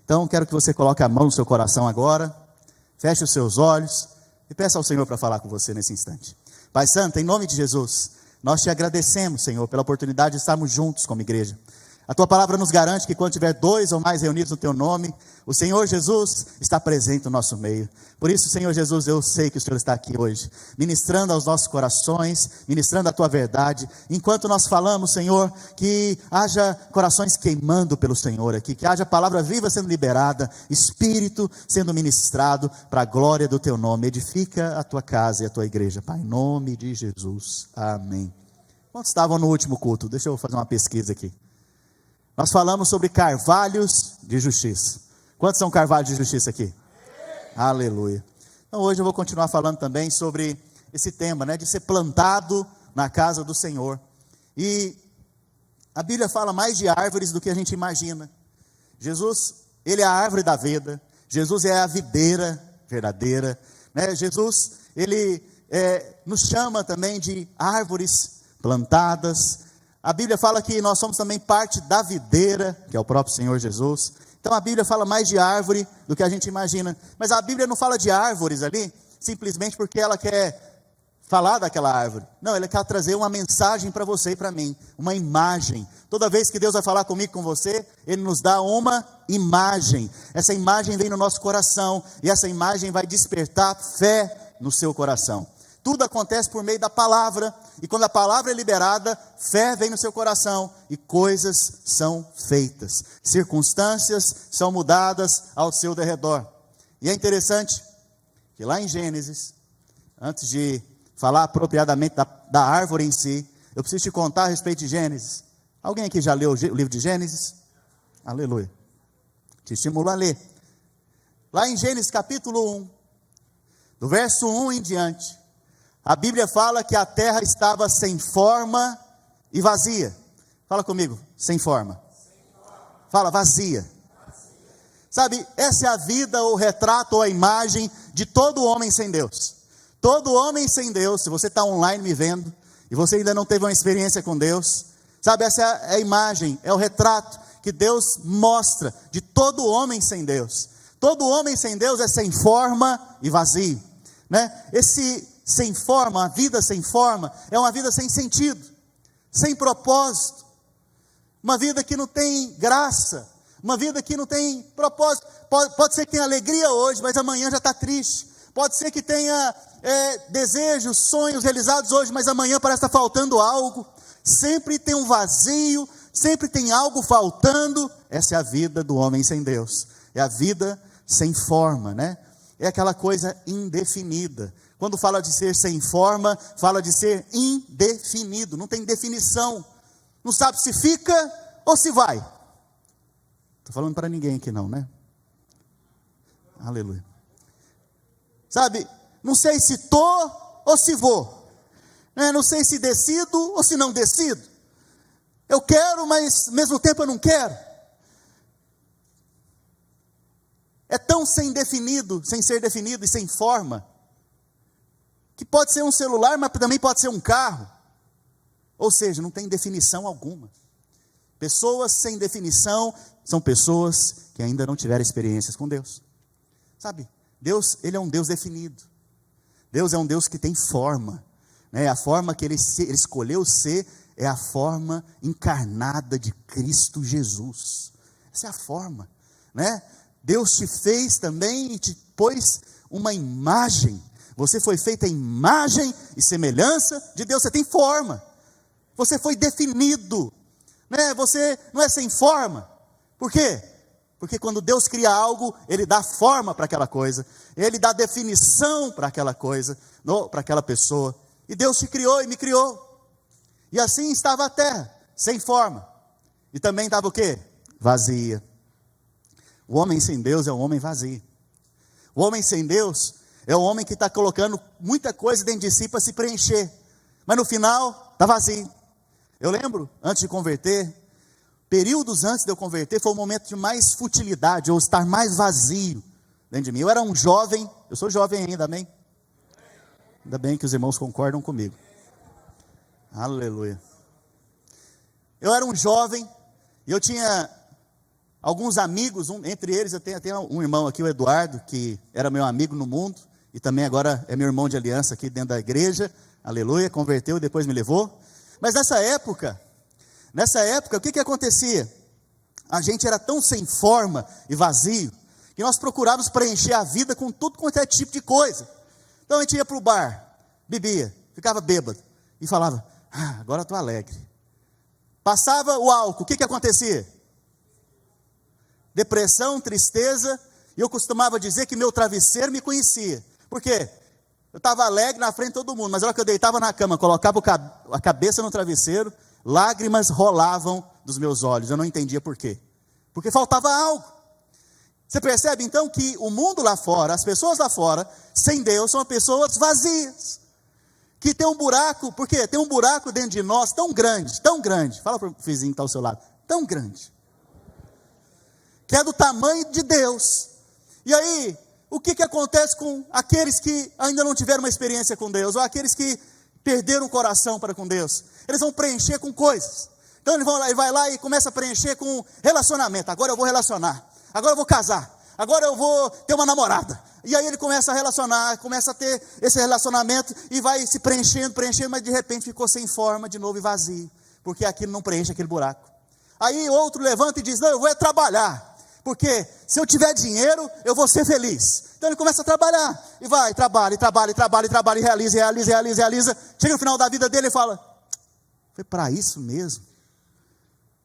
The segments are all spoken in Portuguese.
Então, quero que você coloque a mão no seu coração agora, feche os seus olhos e peça ao Senhor para falar com você nesse instante. Pai Santo, em nome de Jesus, nós te agradecemos, Senhor, pela oportunidade de estarmos juntos como igreja. A Tua palavra nos garante que quando tiver 2 ou mais reunidos no Teu nome, o Senhor Jesus está presente no nosso meio. Por isso, Senhor Jesus, eu sei que o Senhor está aqui hoje, ministrando aos nossos corações, ministrando a Tua verdade. Enquanto nós falamos, Senhor, que haja corações queimando pelo Senhor aqui, que haja palavra viva sendo liberada, Espírito sendo ministrado para a glória do Teu nome. Edifica a Tua casa e a Tua igreja, Pai, em nome de Jesus. Amém. Quantos estavam no último culto? Deixa eu fazer uma pesquisa aqui. Nós falamos sobre carvalhos de justiça. Quantos são carvalhos de justiça aqui? Aleluia. Então hoje eu vou continuar falando também sobre esse tema, de ser plantado na casa do Senhor. E a Bíblia fala mais de árvores do que a gente imagina. Jesus, Ele é a árvore da vida. Jesus é a videira verdadeira. Jesus, Ele nos chama também de árvores plantadas. A Bíblia fala que nós somos também parte da videira, que é o próprio Senhor Jesus. Então a Bíblia fala mais de árvore do que a gente imagina. Mas a Bíblia não fala de árvores ali, simplesmente porque ela quer falar daquela árvore. Não, ela quer trazer uma mensagem para você e para mim, uma imagem. Toda vez que Deus vai falar comigo e com você, Ele nos dá uma imagem. Essa imagem vem no nosso coração, e essa imagem vai despertar fé no seu coração. Tudo acontece por meio da palavra, e quando a palavra é liberada, fé vem no seu coração, e coisas são feitas, circunstâncias são mudadas ao seu derredor. E é interessante, que lá em Gênesis, antes de falar apropriadamente da árvore em si, eu preciso te contar a respeito de Gênesis. Alguém aqui já leu o livro de Gênesis? Aleluia. Te estimulo a ler. Lá em Gênesis capítulo 1, do verso 1 em diante, a Bíblia fala que a terra estava sem forma e vazia. Fala comigo, sem forma. Fala, vazia. Sabe, essa é a vida, ou o retrato, ou a imagem de todo homem sem Deus. Todo homem sem Deus, se você está online me vendo, e você ainda não teve uma experiência com Deus, sabe, essa é a imagem, é o retrato que Deus mostra de todo homem sem Deus. Todo homem sem Deus é sem forma e vazio. Esse sem forma, a vida sem forma, é uma vida sem sentido, sem propósito, uma vida que não tem graça, uma vida que não tem propósito. Pode ser que tenha alegria hoje, mas amanhã já está triste. Pode ser que tenha desejos, sonhos realizados hoje, mas amanhã parece estar faltando algo. Sempre tem um vazio, sempre tem algo faltando. Essa é a vida do homem sem Deus, é a vida sem forma, É aquela coisa indefinida. Quando fala de ser sem forma, fala de ser indefinido, não tem definição, não sabe se fica ou se vai. Estou falando para ninguém aqui não, Aleluia. Sabe, não sei se estou ou se vou, não sei se decido ou se não decido. Eu quero, mas ao mesmo tempo eu não quero. É tão sem ser definido e sem forma, que pode ser um celular, mas também pode ser um carro. Ou seja, não tem definição alguma. Pessoas sem definição são pessoas que ainda não tiveram experiências com Deus. Sabe, Deus, Ele é um Deus definido. Deus é um Deus que tem forma. A forma que Ele escolheu ser é a forma encarnada de Cristo Jesus. Essa é a forma, Deus te fez também e te pôs uma imagem. Você foi feita a imagem e semelhança de Deus. Você tem forma. Você foi definido. Você não é sem forma. Por quê? Porque quando Deus cria algo, Ele dá forma para aquela coisa. Ele dá definição para aquela coisa, para aquela pessoa. E Deus te criou e me criou. E assim estava a terra, sem forma. E também estava o quê? Vazia. O homem sem Deus é um homem vazio. O homem sem Deus é um homem que está colocando muita coisa dentro de si para se preencher. Mas no final, está vazio. Eu lembro, antes de converter, períodos antes de eu converter, foi o momento de mais futilidade, ou estar mais vazio dentro de mim. Eu era um jovem, eu sou jovem ainda, amém? Ainda bem que os irmãos concordam comigo. Aleluia. Eu era um jovem, e eu tinha alguns amigos, entre eles eu tenho até um irmão aqui, o Eduardo, que era meu amigo no mundo, e também agora é meu irmão de aliança aqui dentro da igreja, aleluia, converteu e depois me levou. Mas nessa época, o que acontecia? A gente era tão sem forma e vazio, que nós procurávamos preencher a vida com tudo quanto é tipo de coisa. Então a gente ia para o bar, bebia, ficava bêbado, e falava, agora estou alegre. Passava o álcool, o que acontecia? Depressão, tristeza, e eu costumava dizer que meu travesseiro me conhecia. Por quê? Eu estava alegre na frente de todo mundo, mas na hora que eu deitava na cama, colocava a cabeça no travesseiro, lágrimas rolavam dos meus olhos, eu não entendia por quê. Porque faltava algo. Você percebe então que o mundo lá fora, as pessoas lá fora, sem Deus, são pessoas vazias. Que tem um buraco, por quê? Tem um buraco dentro de nós tão grande, fala para o vizinho que está ao seu lado, tão grande, que é do tamanho de Deus. E aí, o que acontece com aqueles que ainda não tiveram uma experiência com Deus, ou aqueles que perderam o coração para com Deus? Eles vão preencher com coisas. Então ele vai lá e começa a preencher com relacionamento. Agora eu vou relacionar, agora eu vou casar, agora eu vou ter uma namorada. E aí ele começa a relacionar, começa a ter esse relacionamento e vai se preenchendo, mas de repente ficou sem forma de novo e vazio, porque aquilo não preenche aquele buraco. Aí outro levanta e diz, não, eu vou trabalhar, porque se eu tiver dinheiro, eu vou ser feliz. Então ele começa a trabalhar, e vai, trabalha, e realiza. Chega no final da vida dele e fala, foi para isso mesmo?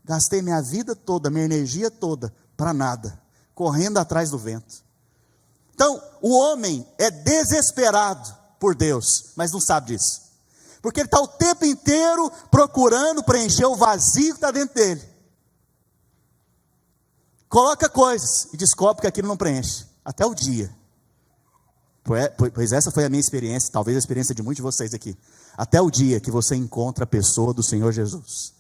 Gastei minha vida toda, minha energia toda, para nada, correndo atrás do vento. Então, o homem é desesperado por Deus, mas não sabe disso. Porque ele está o tempo inteiro procurando preencher o vazio que está dentro dele. Coloca coisas e descobre que aquilo não preenche, até o dia. Pois essa foi a minha experiência, talvez a experiência de muitos de vocês aqui. Até o dia que você encontra a pessoa do Senhor Jesus.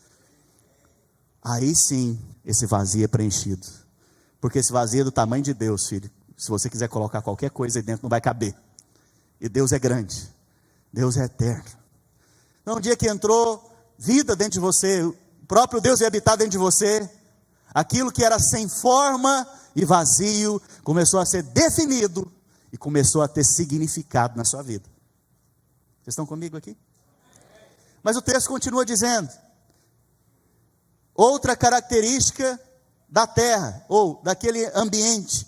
Aí sim, esse vazio é preenchido. Porque esse vazio é do tamanho de Deus, filho. Se você quiser colocar qualquer coisa aí dentro, não vai caber. E Deus é grande. Deus é eterno. Então, um dia que entrou vida dentro de você, o próprio Deus veio habitar dentro de você, aquilo que era sem forma e vazio, começou a ser definido e começou a ter significado na sua vida. Vocês estão comigo aqui? Mas o texto continua dizendo, outra característica da terra, ou daquele ambiente,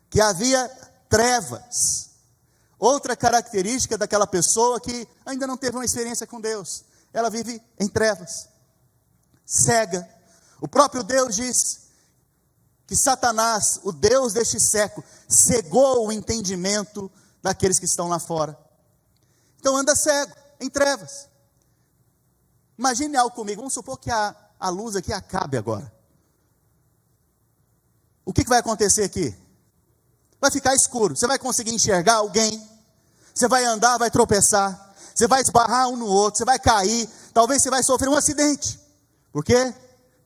que havia trevas. Outra característica daquela pessoa que ainda não teve uma experiência com Deus, ela vive em trevas, cega. O próprio Deus diz que Satanás, o Deus deste século, cegou o entendimento daqueles que estão lá fora. Então anda cego, em trevas. Imagine algo comigo, vamos supor que a luz aqui acabe agora. O que vai acontecer aqui? Vai ficar escuro, você vai conseguir enxergar alguém, você vai andar, vai tropeçar, você vai esbarrar um no outro, você vai cair, talvez você vai sofrer um acidente. Por quê?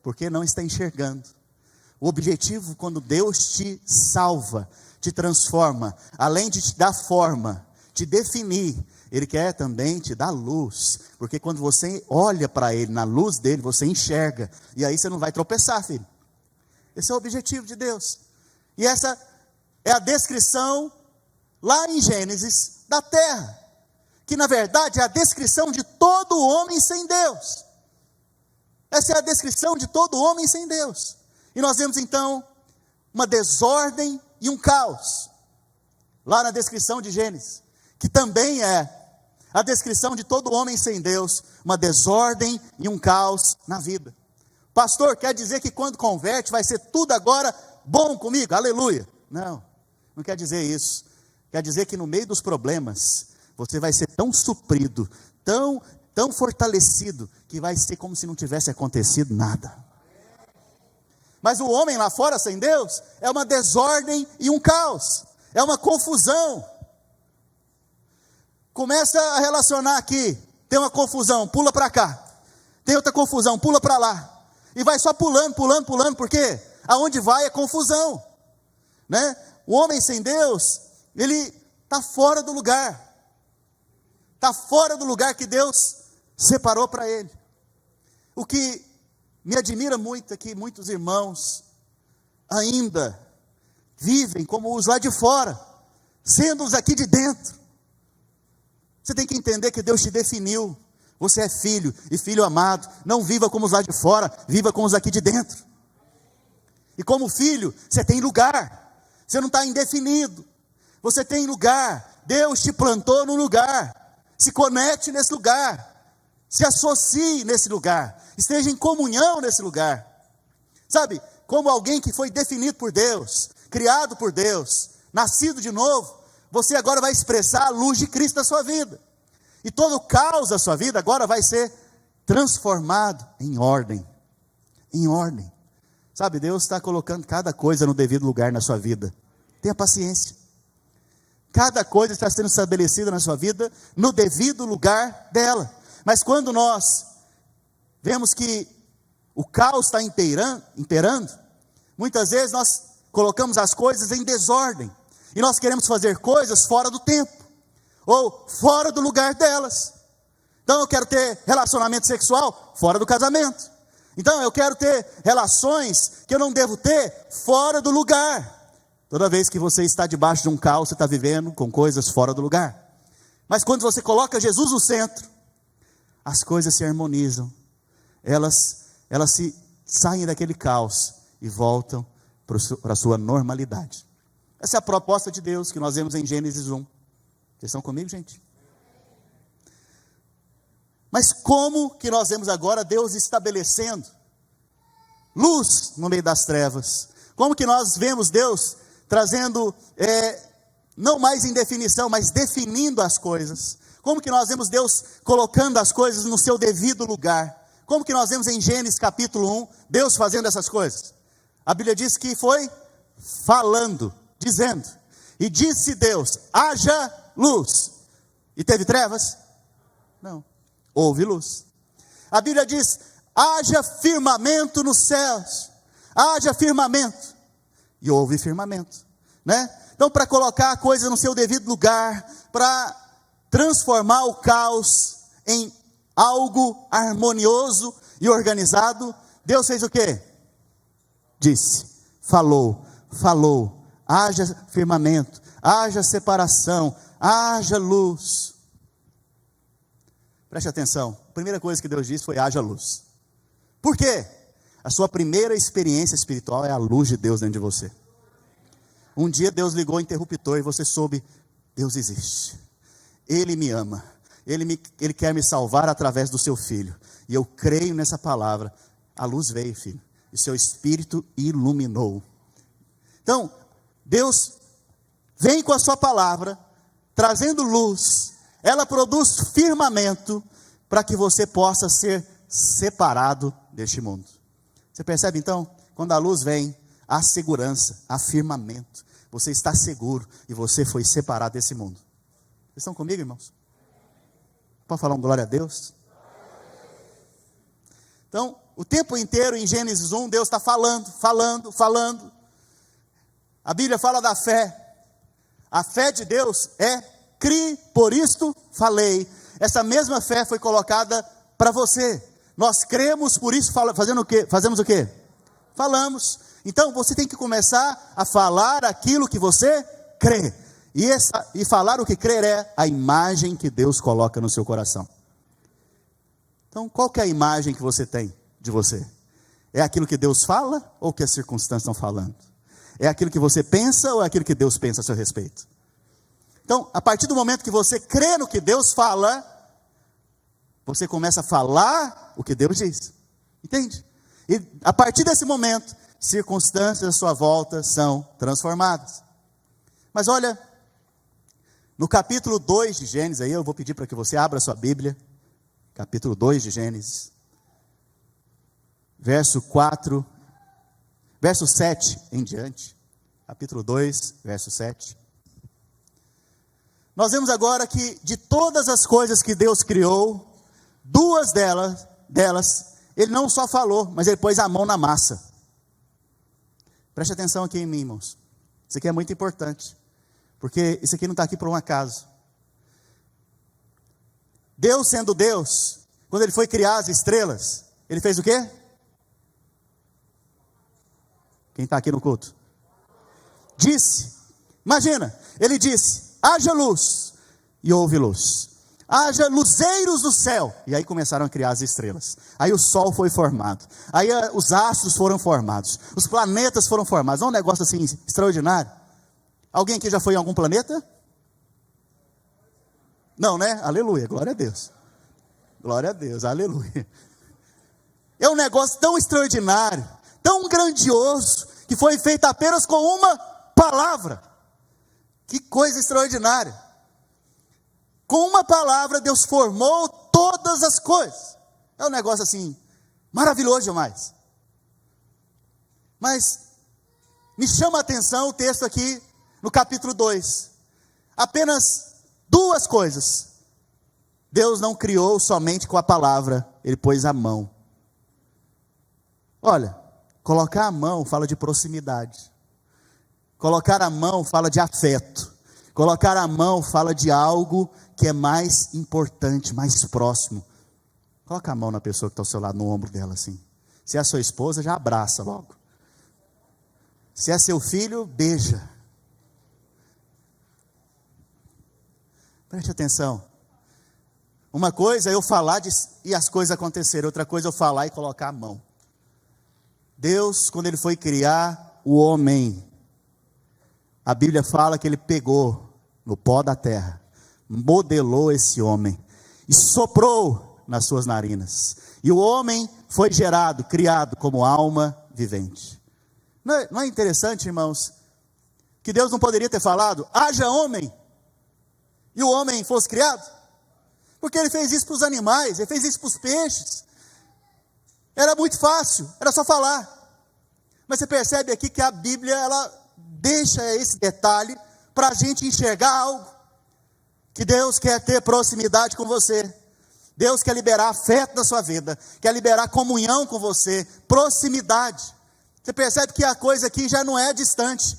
Porque não está enxergando. O objetivo, quando Deus te salva, te transforma, além de te dar forma, te definir, Ele quer também te dar luz, porque quando você olha para Ele, na luz dEle, você enxerga, e aí você não vai tropeçar, filho. Esse é o objetivo de Deus. E essa é a descrição, lá em Gênesis, da terra, que na verdade é a descrição de todo homem sem Deus. Essa é a descrição de todo homem sem Deus. E nós vemos então uma desordem e um caos, lá na descrição de Gênesis, que também é a descrição de todo homem sem Deus, uma desordem e um caos na vida. Pastor, quer dizer que quando converte vai ser tudo agora bom comigo? Aleluia. Não, não quer dizer isso. Quer dizer que no meio dos problemas, você vai ser tão suprido, tão fortalecido, que vai ser como se não tivesse acontecido nada. Mas o homem lá fora sem Deus, é uma desordem e um caos, é uma confusão. Começa a relacionar aqui, tem uma confusão, pula para cá, tem outra confusão, pula para lá, e vai só pulando, porque aonde vai é confusão, né? O homem sem Deus, ele está fora do lugar que Deus separou para ele. O que me admira muito é que muitos irmãos ainda vivem como os lá de fora, sendo os aqui de dentro. Você tem que entender que Deus te definiu. Você é filho e filho amado. Não viva como os lá de fora, viva como os aqui de dentro. E como filho, você tem lugar. Você não está indefinido. Você tem lugar. Deus te plantou no lugar. Se conecte nesse lugar. Se associe nesse lugar. Esteja em comunhão nesse lugar. Sabe, como alguém que foi definido por Deus, criado por Deus, nascido de novo, você agora vai expressar a luz de Cristo na sua vida. E todo o caos da sua vida agora vai ser transformado em ordem. Em ordem. Sabe, Deus está colocando cada coisa no devido lugar na sua vida. Tenha paciência. Cada coisa está sendo estabelecida na sua vida no devido lugar dela. Mas quando nós vemos que o caos está imperando, muitas vezes nós colocamos as coisas em desordem. E nós queremos fazer coisas fora do tempo, ou fora do lugar delas. Então eu quero ter relacionamento sexual fora do casamento. Então eu quero ter relações que eu não devo ter fora do lugar. Toda vez que você está debaixo de um caos, você está vivendo com coisas fora do lugar. Mas quando você coloca Jesus no centro, as coisas se harmonizam. Elas se saem daquele caos e voltam para a sua normalidade. Essa é a proposta de Deus que nós vemos em Gênesis 1. Vocês estão comigo, gente? Mas como que nós vemos agora Deus estabelecendo luz no meio das trevas? Como que nós vemos Deus trazendo, não mais em definição, mas definindo as coisas? Como que nós vemos Deus colocando as coisas no seu devido lugar? Como que nós vemos em Gênesis capítulo 1, Deus fazendo essas coisas? A Bíblia diz que foi falando, dizendo, e disse Deus, haja luz. E teve trevas? Não, houve luz. A Bíblia diz, haja firmamento nos céus, haja firmamento. E houve firmamento, né? Então, para colocar a coisa no seu devido lugar, para transformar o caos em algo harmonioso e organizado, Deus fez o quê? Disse, falou, haja firmamento, haja separação, haja luz. Preste atenção, a primeira coisa que Deus disse foi haja luz. Por quê? A sua primeira experiência espiritual é a luz de Deus dentro de você. Um dia Deus ligou o interruptor e você soube, Deus existe. Ele me ama. Ele quer me salvar através do seu Filho. E eu creio nessa palavra. A luz veio, filho. E seu Espírito iluminou. Então, Deus vem com a sua palavra, trazendo luz. Ela produz firmamento para que você possa ser separado deste mundo. Você percebe então? Quando a luz vem, há segurança, há firmamento. Você está seguro e você foi separado desse mundo. Vocês estão comigo, irmãos? Pode falar um glória a Deus? Então, o tempo inteiro em Gênesis 1, Deus está falando. A Bíblia fala da fé. A fé de Deus é cri, por isto falei. Essa mesma fé foi colocada para você. Nós cremos, por isso fazemos o quê? Falamos. Então você tem que começar a falar aquilo que você crê. E falar o que crer é a imagem que Deus coloca no seu coração. Então qual que é a imagem que você tem de você? É aquilo que Deus fala ou que as circunstâncias estão falando? É aquilo que você pensa ou é aquilo que Deus pensa a seu respeito? Então, a partir do momento que você crê no que Deus fala, você começa a falar o que Deus diz. Entende? E a partir desse momento, circunstâncias à sua volta são transformadas. Mas olha, no capítulo 2 de Gênesis, aí eu vou pedir para que você abra sua Bíblia, capítulo 2 de Gênesis, verso 7 em diante, capítulo 2, verso 7. Nós vemos agora que de todas as coisas que Deus criou, duas delas, Ele não só falou, mas Ele pôs a mão na massa. Preste atenção aqui em mim, irmãos. Isso aqui é muito importante, porque isso aqui não está aqui por um acaso. Deus sendo Deus, quando Ele foi criar as estrelas, Ele fez o quê? Quem está aqui no culto? Disse, imagina, ele disse, haja luz, e houve luz. Haja luzeiros no céu. E aí começaram a criar as estrelas. Aí o sol foi formado. Aí os astros foram formados. Os planetas foram formados. É um negócio assim extraordinário. Alguém aqui já foi em algum planeta? Não, né? Aleluia, glória a Deus. Glória a Deus, aleluia. É um negócio tão extraordinário, tão grandioso, que foi feito apenas com uma palavra. Que coisa extraordinária. Com uma palavra, Deus formou todas as coisas. É um negócio assim, maravilhoso demais. Mas, me chama a atenção o texto aqui, no capítulo 2. Apenas duas coisas. Deus não criou somente com a palavra, Ele pôs a mão. Olha, colocar a mão fala de proximidade. Colocar a mão fala de afeto. Colocar a mão fala de algo que é mais importante, mais próximo. Coloca a mão na pessoa que está ao seu lado, no ombro dela assim. Se é a sua esposa, já abraça logo. Se é seu filho, beija. Preste atenção. Uma coisa é eu falar e as coisas acontecerem. Outra coisa é eu falar e colocar a mão. Deus, quando Ele foi criar o homem, a Bíblia fala que Ele pegou no pó da terra, modelou esse homem e soprou nas suas narinas. E o homem foi gerado, criado como alma vivente. Não é interessante, irmãos, que Deus não poderia ter falado, haja homem, e o homem fosse criado? Porque Ele fez isso para os animais, Ele fez isso para os peixes. Era muito fácil, era só falar. Mas você percebe aqui que a Bíblia, ela deixa esse detalhe para a gente enxergar algo. Que Deus quer ter proximidade com você. Deus quer liberar afeto na sua vida. Quer liberar comunhão com você. Proximidade. Você percebe que a coisa aqui já não é distante.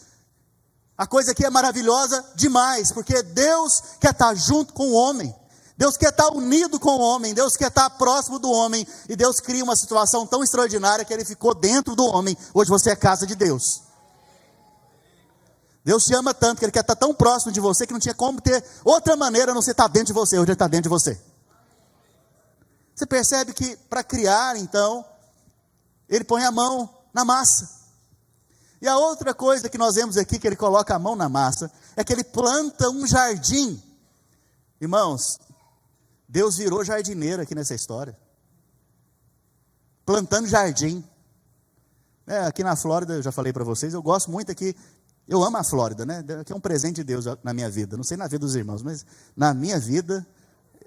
A coisa aqui é maravilhosa demais. Porque Deus quer estar junto com o homem. Deus quer estar unido com o homem. Deus quer estar próximo do homem. E Deus cria uma situação tão extraordinária que Ele ficou dentro do homem. Hoje você é casa de Deus. Deus te ama tanto que Ele quer estar tão próximo de você que não tinha como ter outra maneira a não ser estar dentro de você. Hoje Ele está dentro de você. Você percebe que para criar, então, Ele põe a mão na massa. E a outra coisa que nós vemos aqui, que Ele coloca a mão na massa, é que Ele planta um jardim. Irmãos, Deus virou jardineiro aqui nessa história. Plantando jardim. Aqui na Flórida, eu já falei para vocês, eu gosto muito aqui. Eu amo a Flórida, né? Aqui é um presente de Deus na minha vida. Não sei na vida dos irmãos, mas na minha vida,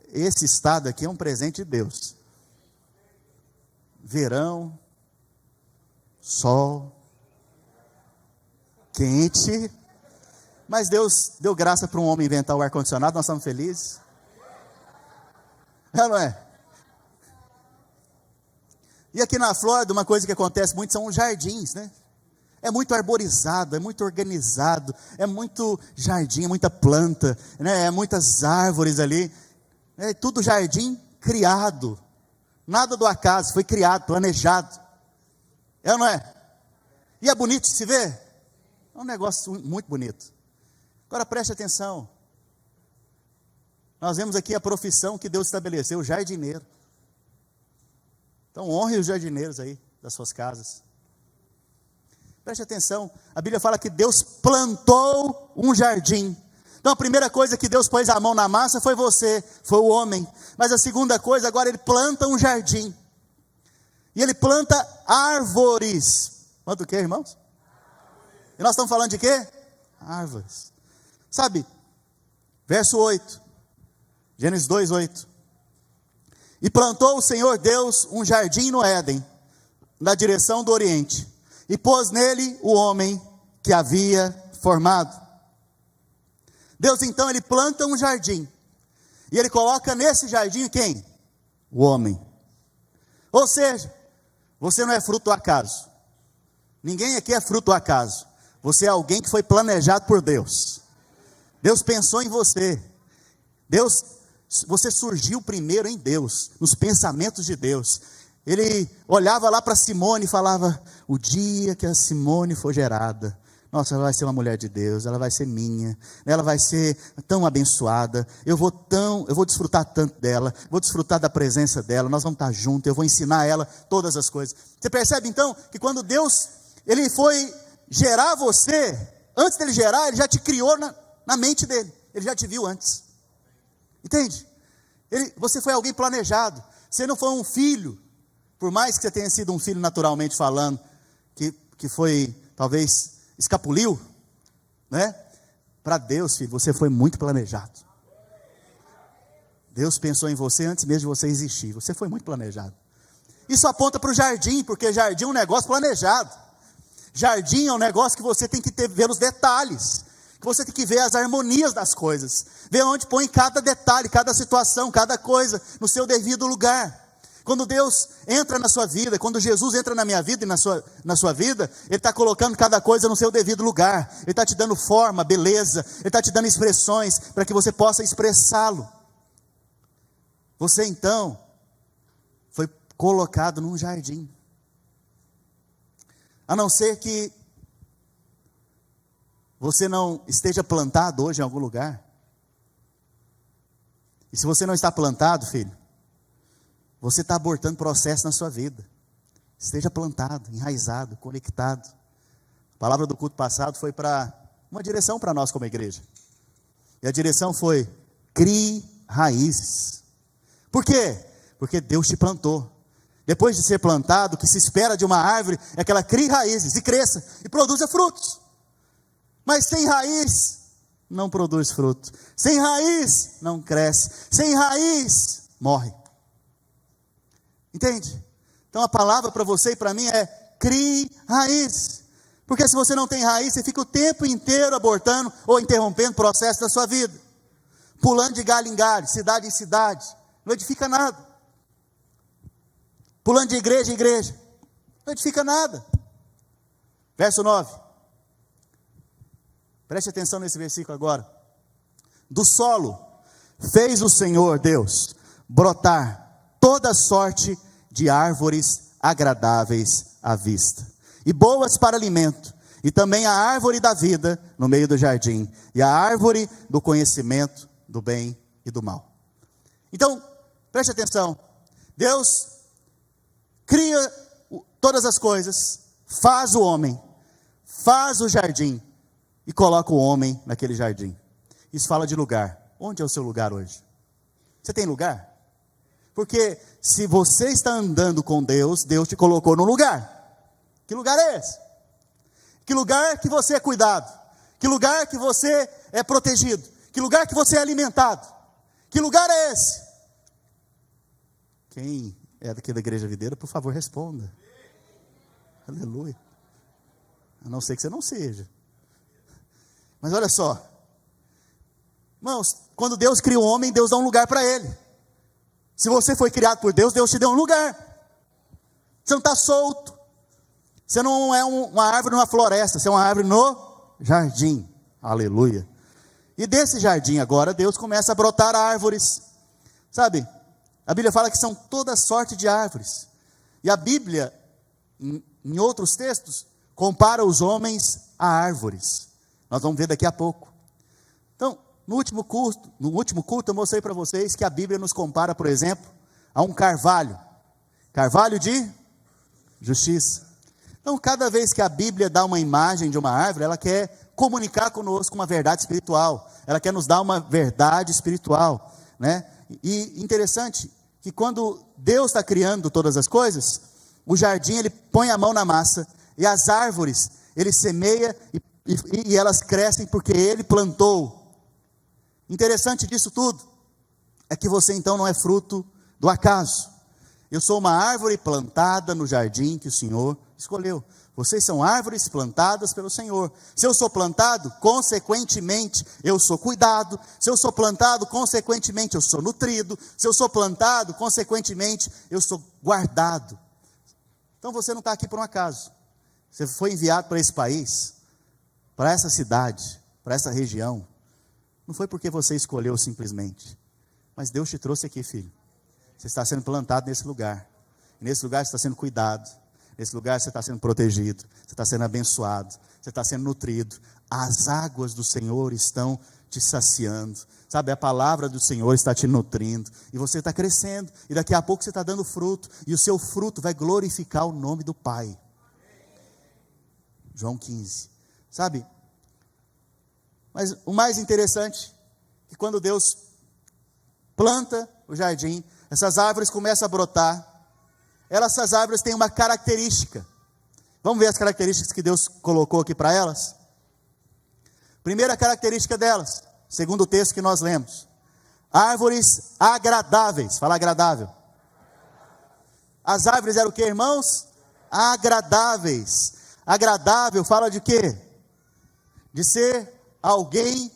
esse estado aqui é um presente de Deus. Verão, sol, quente. Mas Deus deu graça para um homem inventar o ar-condicionado, nós estamos felizes. Não é? E aqui na Flórida, uma coisa que acontece muito são os jardins, né? É muito arborizado, é muito organizado, é muito jardim, é muita planta, né? É muitas árvores ali, é tudo jardim criado, nada do acaso, foi criado, planejado, é ou não é? E é bonito de se ver? É um negócio muito bonito. Agora preste atenção, nós vemos aqui a profissão que Deus estabeleceu, jardineiro. Então honre os jardineiros aí das suas casas. Preste atenção, a Bíblia fala que Deus plantou um jardim. Então a primeira coisa que Deus pôs a mão na massa foi você, foi o homem. Mas a segunda coisa, agora Ele planta um jardim. E Ele planta árvores. Quanto o quê, irmãos? E nós estamos falando de quê? Árvores. Sabe, verso 8, Gênesis 2, 8. E plantou o Senhor Deus um jardim no Éden, na direção do Oriente. E pôs nele o homem que havia formado. Deus então, Ele planta um jardim. E Ele coloca nesse jardim quem? O homem. Ou seja, você não é fruto do acaso. Ninguém aqui é fruto do acaso. Você é alguém que foi planejado por Deus. Deus pensou em você. Você surgiu primeiro em Deus, nos pensamentos de Deus. Ele olhava lá para Simone e falava: o dia que a Simone for gerada, nossa, ela vai ser uma mulher de Deus, ela vai ser minha, ela vai ser tão abençoada, eu vou desfrutar tanto dela, vou desfrutar da presença dela, nós vamos estar juntos, eu vou ensinar ela todas as coisas. Você percebe então que quando Deus, Ele foi gerar você, antes dele gerar, Ele já te criou na mente dele, Ele já te viu antes, entende? Você foi alguém planejado, você não foi um filho, por mais que você tenha sido um filho naturalmente falando, que foi, talvez, escapuliu, né? Para Deus, filho, você foi muito planejado. Deus pensou em você antes mesmo de você existir, você foi muito planejado. Isso aponta para o jardim, porque jardim é um negócio planejado. Jardim é um negócio que você tem que ver os detalhes, que você tem que ver as harmonias das coisas, ver onde põe cada detalhe, cada situação, cada coisa, no seu devido lugar. Quando Deus entra na sua vida, quando Jesus entra na minha vida e na sua vida, Ele está colocando cada coisa no seu devido lugar, Ele está te dando forma, beleza, Ele está te dando expressões, para que você possa expressá-lo. Você então, foi colocado num jardim, a não ser que você não esteja plantado hoje em algum lugar, e se você não está plantado, filho, você está abortando processo na sua vida. Esteja plantado, enraizado, conectado. A palavra do culto passado foi para uma direção para nós como igreja. E a direção foi: crie raízes. Por quê? Porque Deus te plantou. Depois de ser plantado, o que se espera de uma árvore é que ela crie raízes e cresça e produza frutos. Mas sem raiz, não produz fruto. Sem raiz, não cresce. Sem raiz, morre. Entende? Então a palavra para você e para mim é: crie raiz. Porque se você não tem raiz, você fica o tempo inteiro abortando ou interrompendo o processo da sua vida, pulando de galho em galho, cidade em cidade, não edifica nada, pulando de igreja em igreja, não edifica nada. Verso 9, preste atenção nesse versículo agora. Do solo fez o Senhor Deus brotar toda sorte de árvores agradáveis à vista, e boas para alimento, e também a árvore da vida no meio do jardim, e a árvore do conhecimento do bem e do mal. Então, preste atenção, Deus cria todas as coisas, faz o homem, faz o jardim, e coloca o homem naquele jardim. Isso fala de lugar. Onde é o seu lugar hoje? Você tem lugar? Porque se você está andando com Deus, Deus te colocou num lugar. Que lugar é esse? Que lugar que você é cuidado? Que lugar que você é protegido? Que lugar que você é alimentado? Que lugar é esse? Quem é daqui da Igreja Videira, por favor, responda. Aleluia. A não ser que você não seja. Mas olha só, irmãos, quando Deus cria o homem, Deus dá um lugar para ele. Se você foi criado por Deus, Deus te deu um lugar. Você não está solto. Você não é uma árvore numa floresta, você é uma árvore no jardim. Aleluia. E desse jardim agora, Deus começa a brotar árvores. Sabe, a Bíblia fala que são toda sorte de árvores. E a Bíblia, em outros textos, compara os homens a árvores. Nós vamos ver daqui a pouco. Então, no último culto eu mostrei para vocês que a Bíblia nos compara, por exemplo, a um carvalho. Carvalho de justiça. Então, cada vez que a Bíblia dá uma imagem de uma árvore, ela quer comunicar conosco uma verdade espiritual. Ela quer nos dar uma verdade espiritual, né? E interessante que quando Deus está criando todas as coisas, o jardim Ele põe a mão na massa, e as árvores Ele semeia e elas crescem porque Ele plantou. Interessante disso tudo é que você então não é fruto do acaso. Eu sou uma árvore plantada no jardim que o Senhor escolheu. Vocês são árvores plantadas pelo Senhor. Se eu sou plantado, consequentemente eu sou cuidado. Se eu sou plantado, consequentemente eu sou nutrido. Se eu sou plantado, consequentemente eu sou guardado. Então você não está aqui por um acaso. Você foi enviado para esse país, para essa cidade, para essa região. Não foi porque você escolheu simplesmente, mas Deus te trouxe aqui, filho. Você está sendo plantado nesse lugar. Nesse lugar você está sendo cuidado. Nesse lugar você está sendo protegido. Você está sendo abençoado. Você está sendo nutrido. As águas do Senhor estão te saciando. Sabe, a palavra do Senhor está te nutrindo. E você está crescendo. E daqui a pouco você está dando fruto. E o seu fruto vai glorificar o nome do Pai. João 15. Sabe? Mas o mais interessante é que quando Deus planta o jardim, essas árvores começam a brotar. Essas árvores têm uma característica. Vamos ver as características que Deus colocou aqui para elas? Primeira característica delas, segundo o texto que nós lemos: árvores agradáveis. Fala agradável. As árvores eram o que, irmãos? Agradáveis. Agradável fala de quê? De ser alguém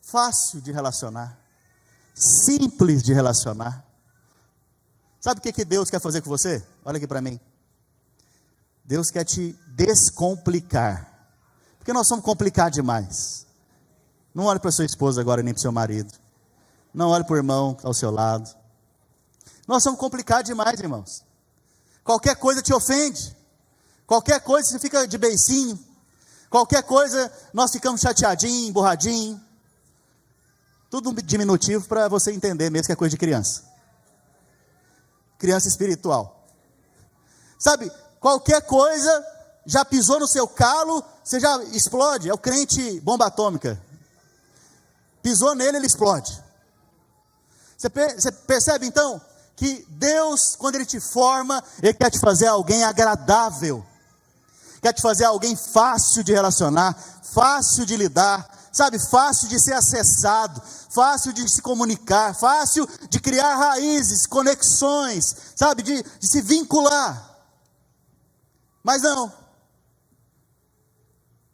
fácil de relacionar, simples de relacionar. Sabe o que Deus quer fazer com você? Olha aqui para mim. Deus quer te descomplicar. Porque nós somos complicados demais. Não olhe para sua esposa agora, nem para o seu marido. Não olhe para o irmão que está ao seu lado. Nós somos complicados demais, irmãos. Qualquer coisa te ofende. Qualquer coisa você fica de beicinho. Qualquer coisa nós ficamos chateadinhos, emburradinhos. Tudo diminutivo para você entender mesmo que é coisa de criança. Criança espiritual. Sabe, qualquer coisa já pisou no seu calo, você já explode. É o crente bomba atômica. Pisou nele, ele explode. Você percebe então que Deus, quando Ele te forma, Ele quer te fazer alguém agradável. Quer te fazer alguém fácil de relacionar, fácil de lidar, sabe, fácil de ser acessado, fácil de se comunicar, fácil de criar raízes, conexões, sabe, de se vincular. Mas não.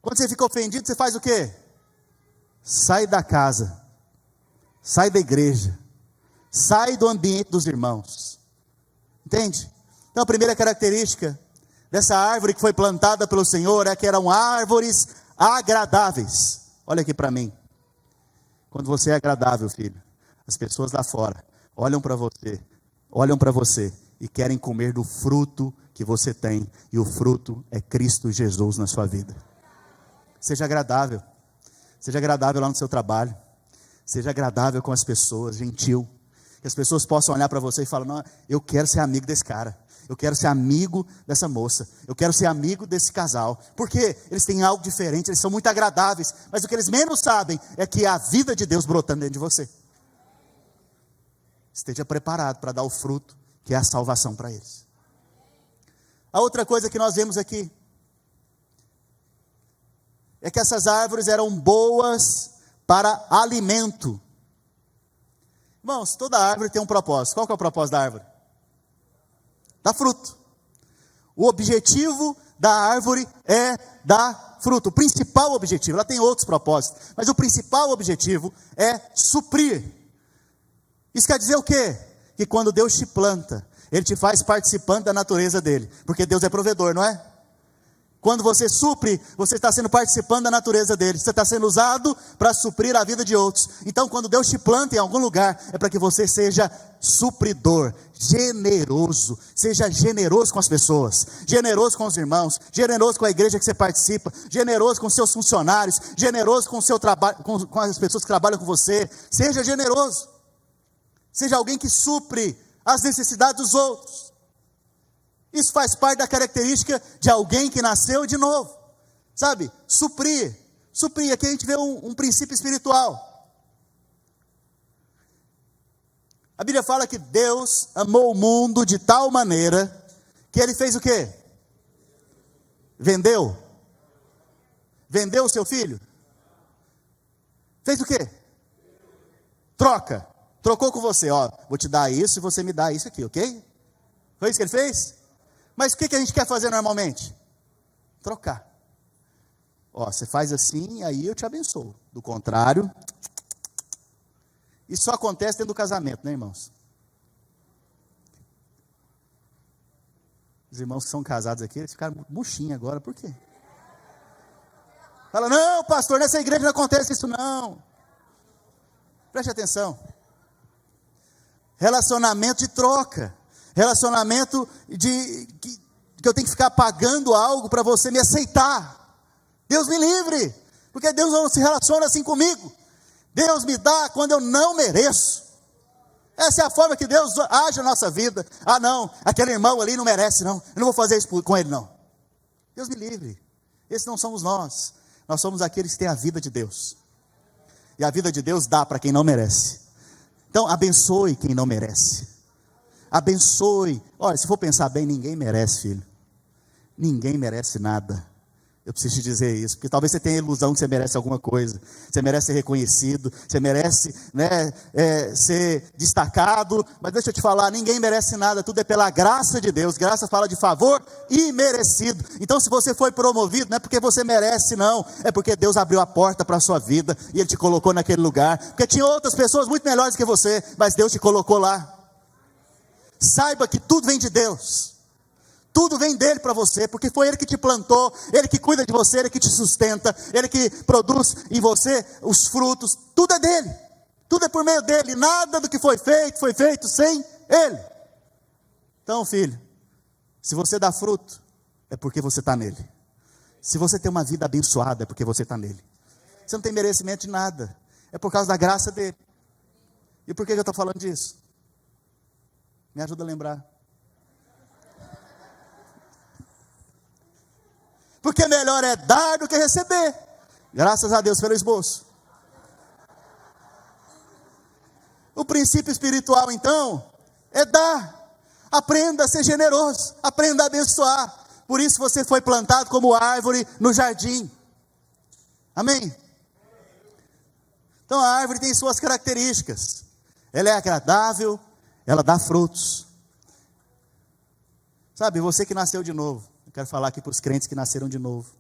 Quando você fica ofendido, você faz o quê? Sai da casa, sai da igreja, sai do ambiente dos irmãos. Entende? Então a primeira característica dessa árvore que foi plantada pelo Senhor é que eram árvores agradáveis. Olha aqui para mim. Quando você é agradável, filho, as pessoas lá fora olham para você e querem comer do fruto que você tem, e o fruto é Cristo Jesus na sua vida. Seja agradável lá no seu trabalho, seja agradável com as pessoas, gentil, que as pessoas possam olhar para você e falar: não, eu quero ser amigo desse cara, eu quero ser amigo dessa moça, eu quero ser amigo desse casal, porque eles têm algo diferente, eles são muito agradáveis, mas o que eles menos sabem é que há a vida de Deus brotando dentro de você. Esteja preparado para dar o fruto, que é a salvação para eles. A outra coisa que nós vemos aqui é que essas árvores eram boas para alimento. Irmãos, toda árvore tem um propósito. Qual que é o propósito da árvore? Dar fruto. O objetivo da árvore é dar fruto. O principal objetivo, ela tem outros propósitos, mas o principal objetivo é suprir. Isso quer dizer o quê? Que quando Deus te planta, Ele te faz participante da natureza dEle, porque Deus é provedor, não é? Quando você supre, você está sendo participante da natureza dEle, você está sendo usado para suprir a vida de outros. Então quando Deus te planta em algum lugar, é para que você seja supridor, generoso, seja generoso com as pessoas, generoso com os irmãos, generoso com a igreja que você participa, generoso com seus funcionários, generoso com o seu trabalho, com as pessoas que trabalham com você. Seja generoso, seja alguém que supre as necessidades dos outros. Isso faz parte da característica de alguém que nasceu de novo, sabe? Suprir, aqui a gente vê um princípio espiritual. A Bíblia fala que Deus amou o mundo de tal maneira, que Ele fez o quê? Vendeu o seu filho? Fez o quê? Trocou com você, ó, vou te dar isso e você me dá isso aqui, ok? Foi isso que Ele fez? Mas o que a gente quer fazer normalmente? Trocar. Ó, você faz assim, aí eu te abençoo. Do contrário, isso só acontece dentro do casamento, né, irmãos? Os irmãos que são casados aqui, eles ficaram murchinhos agora, por quê? Fala, não, pastor, nessa igreja não acontece isso não. Preste atenção. Relacionamento de troca. Relacionamento que eu tenho que ficar pagando algo para você me aceitar. Deus me livre, porque Deus não se relaciona assim comigo. Deus me dá quando eu não mereço. Essa é a forma que Deus age na nossa vida. Ah não, aquele irmão ali não merece não, eu não vou fazer isso com ele não. Deus me livre, esses não somos nós. Nós somos aqueles que têm a vida de Deus. E a vida de Deus dá para quem não merece. Então abençoe quem não merece. Abençoe. Olha, se for pensar bem, ninguém merece, filho. Ninguém merece nada. Eu preciso te dizer isso, porque talvez você tenha a ilusão que você merece alguma coisa. Você merece ser reconhecido, você merece, né, ser destacado. Mas deixa eu te falar, ninguém merece nada, tudo é pela graça de Deus. Graça fala de favor imerecido. Então se você foi promovido, não é porque você merece não, é porque Deus abriu a porta para a sua vida, e Ele te colocou naquele lugar, porque tinha outras pessoas muito melhores que você, mas Deus te colocou lá. Saiba que tudo vem de Deus. Tudo vem dele para você, porque foi ele que te plantou, ele que cuida de você, ele que te sustenta, ele que produz em você os frutos, tudo é dele, tudo é por meio dele, nada do que foi feito sem ele. Então, filho, se você dá fruto, é porque você está nele. Se você tem uma vida abençoada, é porque você está nele. Você não tem merecimento de nada, é por causa da graça dele. E por que eu estou falando disso? Me ajuda a lembrar. Porque melhor é dar do que receber. Graças a Deus pelo esboço. O princípio espiritual então é dar. Aprenda a ser generoso, aprenda a abençoar. Por isso você foi plantado como árvore no jardim. Amém? Então a árvore tem suas características. Ela é agradável, ela dá frutos. Sabe, você que nasceu de novo. Eu quero falar aqui para os crentes que nasceram de novo.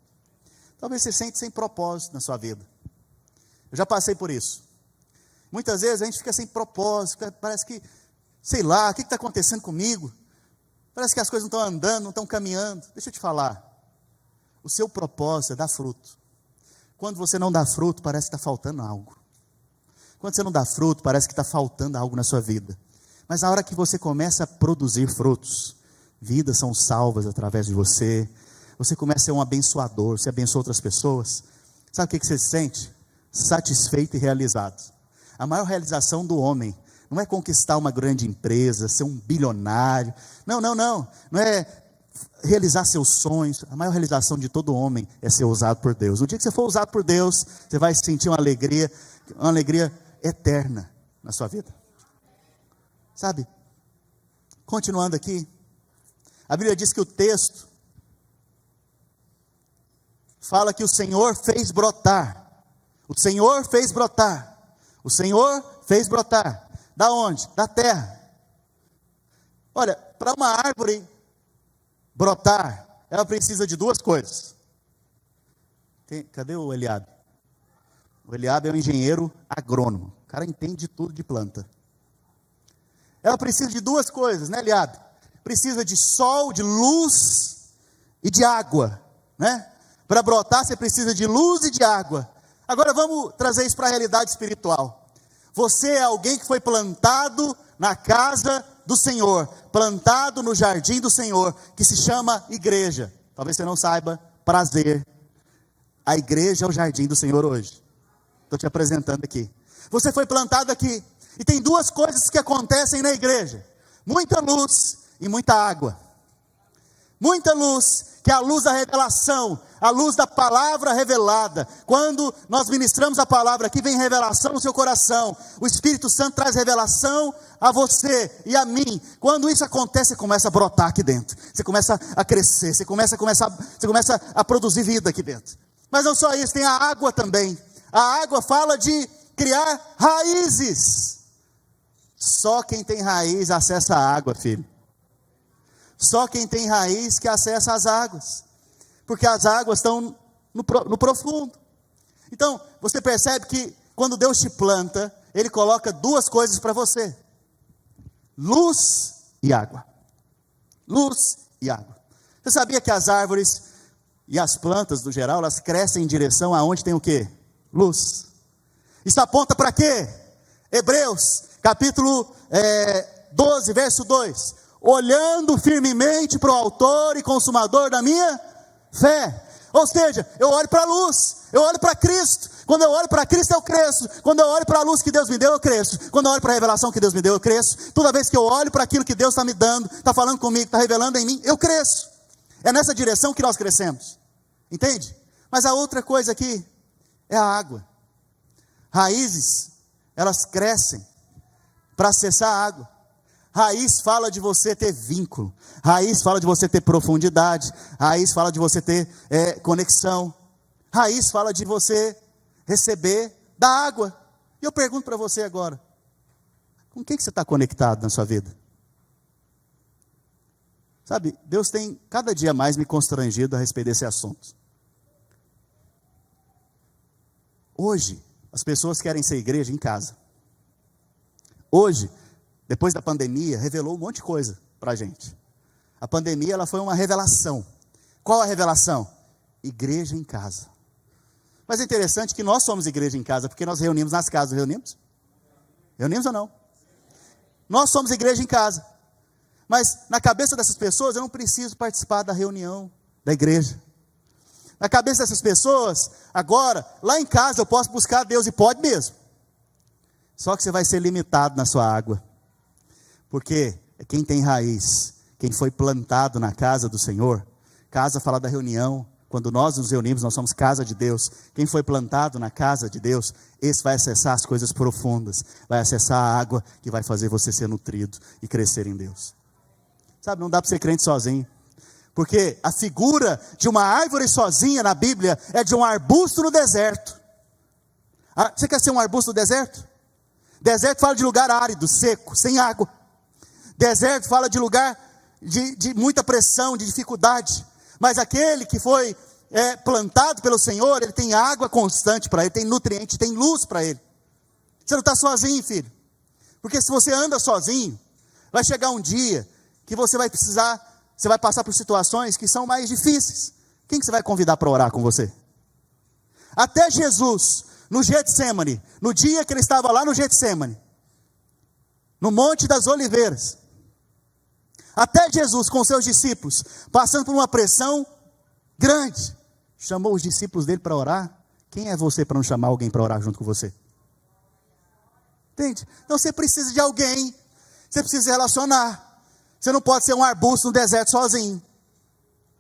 Talvez você sente sem propósito na sua vida. Eu já passei por isso. Muitas vezes a gente fica sem propósito, parece que, sei lá, o que está acontecendo comigo? Parece que as coisas não estão andando, não estão caminhando. Deixa eu te falar. O seu propósito é dar fruto. Quando você não dá fruto, parece que está faltando algo. Quando você não dá fruto, parece que está faltando algo na sua vida. Mas na hora que você começa a produzir frutos, vidas são salvas através de você. Você começa a ser um abençoador. Você abençoa outras pessoas. Sabe o que você se sente? Satisfeito e realizado. A maior realização do homem não é conquistar uma grande empresa, ser um bilionário. Não. Não é realizar seus sonhos. A maior realização de todo homem é ser usado por Deus. No dia que você for usado por Deus, você vai sentir uma alegria eterna na sua vida. Sabe? Continuando aqui. A Bíblia diz que o texto fala que o Senhor fez brotar. O Senhor fez brotar. O Senhor fez brotar. Da onde? Da terra. Olha, para uma árvore brotar, ela precisa de duas coisas. Cadê o Eliabe? O Eliabe é um engenheiro agrônomo. O cara entende de tudo de planta. Ela precisa de duas coisas, né, Eliabe? Precisa de sol, de luz e de água, né? Para brotar você precisa de luz e de água. Agora vamos trazer isso para a realidade espiritual. Você é alguém que foi plantado na casa do Senhor, plantado no jardim do Senhor, que se chama igreja. Talvez você não saiba, prazer. A igreja é o jardim do Senhor hoje. Estou te apresentando aqui. Você foi plantado aqui. E tem duas coisas que acontecem na igreja: muita luz e muita água. Muita luz, que é a luz da revelação, a luz da palavra revelada. Quando nós ministramos a palavra aqui, vem revelação no seu coração. O Espírito Santo traz revelação a você e a mim. Quando isso acontece, você começa a brotar aqui dentro. Você começa a crescer, você começa a produzir vida aqui dentro. Mas não só isso, tem a água também. A água fala de criar raízes. Só quem tem raiz acessa a água, filho. Só quem tem raiz que acessa as águas, porque as águas estão no profundo. Então, você percebe que quando Deus te planta, Ele coloca duas coisas para você: luz e água. Luz e água. Você sabia que as árvores e as plantas, no geral, elas crescem em direção aonde tem o quê? Luz. Isso aponta para quê? Hebreus, capítulo 12, verso 2. olhando firmemente para o autor e consumador da minha fé. Ou seja, eu olho para a luz, eu olho para Cristo. Quando eu olho para Cristo, eu cresço. Quando eu olho para a luz que Deus me deu, eu cresço. Quando eu olho para a revelação que Deus me deu, eu cresço. Toda vez que eu olho para aquilo que Deus está me dando, está falando comigo, está revelando em mim, eu cresço. É nessa direção que nós crescemos. Entende? Mas a outra coisa aqui é a água. Raízes, elas crescem para acessar a água. Raiz fala de você ter vínculo. Raiz fala de você ter profundidade. Raiz fala de você ter conexão. Raiz fala de você receber da água. E eu pergunto para você agora, com quem que você está conectado na sua vida? Sabe, Deus tem cada dia mais me constrangido a respeito desse assunto. Hoje, as pessoas querem ser igreja em casa. Hoje, depois da pandemia, revelou um monte de coisa para a gente. A pandemia, ela foi uma revelação. Qual a revelação? Igreja em casa. Mas é interessante que nós somos igreja em casa, porque nós reunimos nas casas, reunimos? Reunimos ou não? Nós somos igreja em casa. Mas na cabeça dessas pessoas, eu não preciso participar da reunião da igreja. Na cabeça dessas pessoas, agora, lá em casa eu posso buscar Deus, e pode mesmo. Só que você vai ser limitado na sua água. Porque quem tem raiz, quem foi plantado na casa do Senhor, casa fala da reunião, quando nós nos reunimos, nós somos casa de Deus. Quem foi plantado na casa de Deus, esse vai acessar as coisas profundas, vai acessar a água que vai fazer você ser nutrido e crescer em Deus. Sabe, não dá para ser crente sozinho, porque a figura de uma árvore sozinha na Bíblia é de um arbusto no deserto. Você quer ser um arbusto no deserto? Deserto fala de lugar árido, seco, sem água. Deserto fala de lugar de muita pressão, de dificuldade. Mas aquele que foi plantado pelo Senhor, ele tem água constante para ele, tem nutriente, tem luz para ele. Você não está sozinho, filho. Porque se você anda sozinho, vai chegar um dia que você vai precisar, você vai passar por situações que são mais difíceis. Quem que você vai convidar para orar com você? Até Jesus, no Getsemane, no dia que ele estava lá no Getsemane, no Monte das Oliveiras, até Jesus com seus discípulos, passando por uma pressão grande, chamou os discípulos dele para orar. Quem é você para não chamar alguém para orar junto com você? Entende? Então você precisa de alguém, você precisa se relacionar. Você não pode ser um arbusto no deserto sozinho.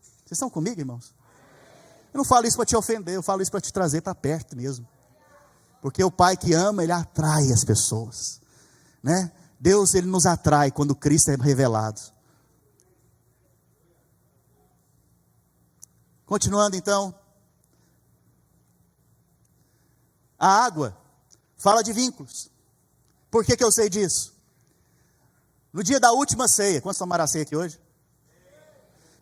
Vocês estão comigo, irmãos? Eu não falo isso para te ofender, eu falo isso para te trazer para perto mesmo. Porque o Pai que ama, ele atrai as pessoas, né? Deus, ele nos atrai quando Cristo é revelado. Continuando então, a água fala de vínculos. Por que eu sei disso? No dia da última ceia, quantos tomaram a ceia aqui hoje?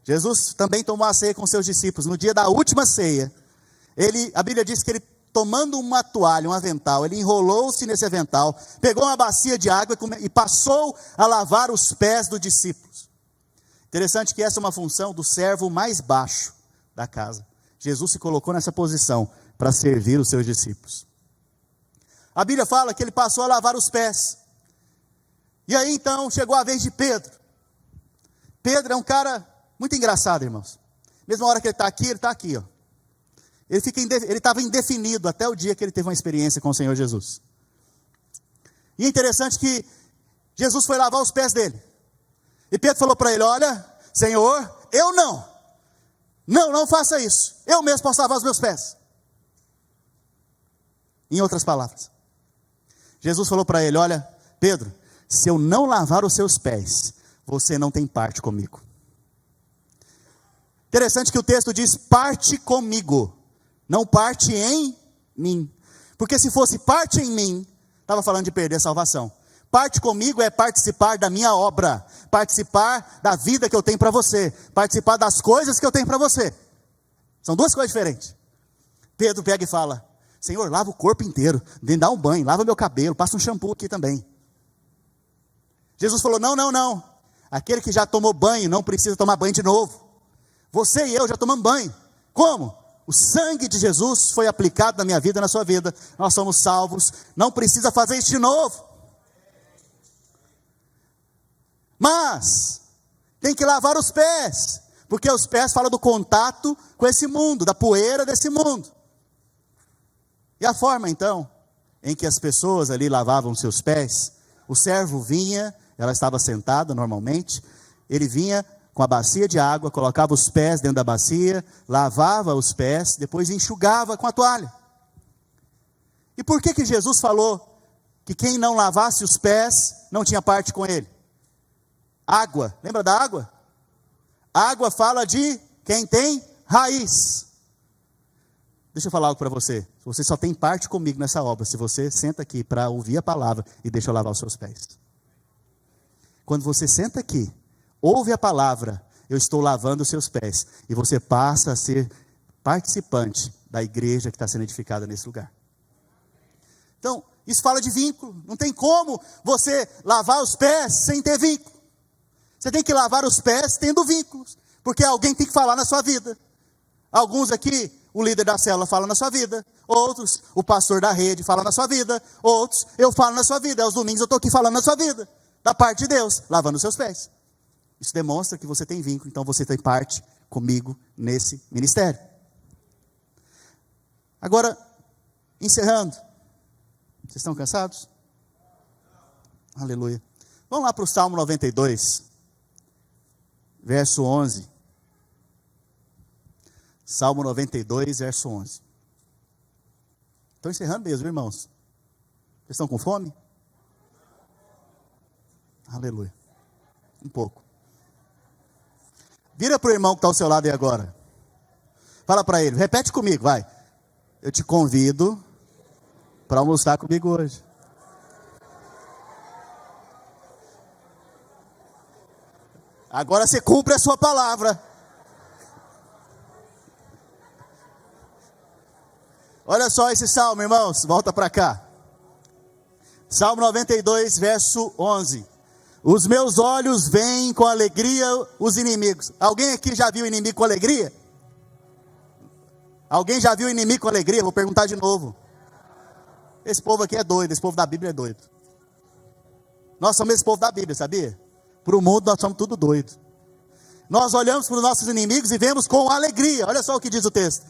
Jesus também tomou a ceia com seus discípulos. No dia da última ceia, a Bíblia diz que ele, tomando uma toalha, um avental, ele enrolou-se nesse avental, pegou uma bacia de água e passou a lavar os pés dos discípulos. Interessante que essa é uma função do servo mais baixo da casa. Jesus se colocou nessa posição para servir os seus discípulos. A Bíblia fala que ele passou a lavar os pés. E aí então chegou a vez de Pedro. Pedro é um cara muito engraçado, irmãos. Mesma hora que ele está aqui, ó. Ele estava indefinido até o dia que ele teve uma experiência com o Senhor Jesus. E é interessante que Jesus foi lavar os pés dele. E Pedro falou para ele: olha, Senhor, eu não faça isso. Eu mesmo posso lavar os meus pés. Em outras palavras, Jesus falou para ele: olha, Pedro, se eu não lavar os seus pés, você não tem parte comigo. Interessante que o texto diz: parte comigo, não parte em mim. Porque se fosse parte em mim, estava falando de perder a salvação. Parte comigo é participar da minha obra, participar da vida que eu tenho para você, participar das coisas que eu tenho para você. São duas coisas diferentes. Pedro pega e fala: Senhor, lava o corpo inteiro, me dá um banho, lava meu cabelo, passa um shampoo aqui também. Jesus falou: não, aquele que já tomou banho não precisa tomar banho de novo. Você e eu já tomamos banho. Como? O sangue de Jesus foi aplicado na minha vida e na sua vida. Nós somos salvos, não precisa fazer isso de novo. Mas Tem que lavar os pés, porque os pés falam do contato com esse mundo, da poeira desse mundo. E a forma então, em que as pessoas ali lavavam seus pés, o servo vinha, ela estava sentada normalmente, ele vinha com a bacia de água, colocava os pés dentro da bacia, lavava os pés, depois enxugava com a toalha. E por que Jesus falou que quem não lavasse os pés não tinha parte com ele? Água, lembra da água? Água fala de quem tem raiz. Deixa eu falar algo para você. Você só tem parte comigo nessa obra se você senta aqui para ouvir a palavra e deixa eu lavar os seus pés. Quando você senta aqui, ouve a palavra, eu estou lavando os seus pés, e você passa a ser participante da igreja que está sendo edificada nesse lugar. Então, isso fala de vínculo. Não tem como você lavar os pés sem ter vínculo. Você tem que lavar os pés tendo vínculos, porque alguém tem que falar na sua vida. Alguns aqui, o líder da célula fala na sua vida, outros, o pastor da rede fala na sua vida, outros, eu falo na sua vida. Aos domingos eu estou aqui falando na sua vida, da parte de Deus, lavando os seus pés. Isso demonstra que você tem vínculo, então você tem parte comigo nesse ministério. Agora, encerrando, vocês estão cansados? Aleluia. Vamos lá para o Salmo 92, verso 11. Salmo 92, verso 11. Estou encerrando mesmo, irmãos. Vocês estão com fome? Aleluia. Um pouco. Vira para o irmão que está ao seu lado aí agora. Fala para ele, repete comigo, vai. Eu te convido para almoçar comigo hoje. Agora você cumpre a sua palavra. Olha só esse salmo, irmãos, volta para cá. Salmo 92, verso 11. Os meus olhos veem com alegria os inimigos. Alguém aqui já viu o inimigo com alegria? Alguém já viu o inimigo com alegria? Vou perguntar de novo. Esse povo aqui é doido, esse povo da Bíblia é doido. Nós somos esse povo da Bíblia, sabia? Para o mundo nós somos tudo doido. Nós olhamos para os nossos inimigos e vemos com alegria. Olha só o que diz o texto.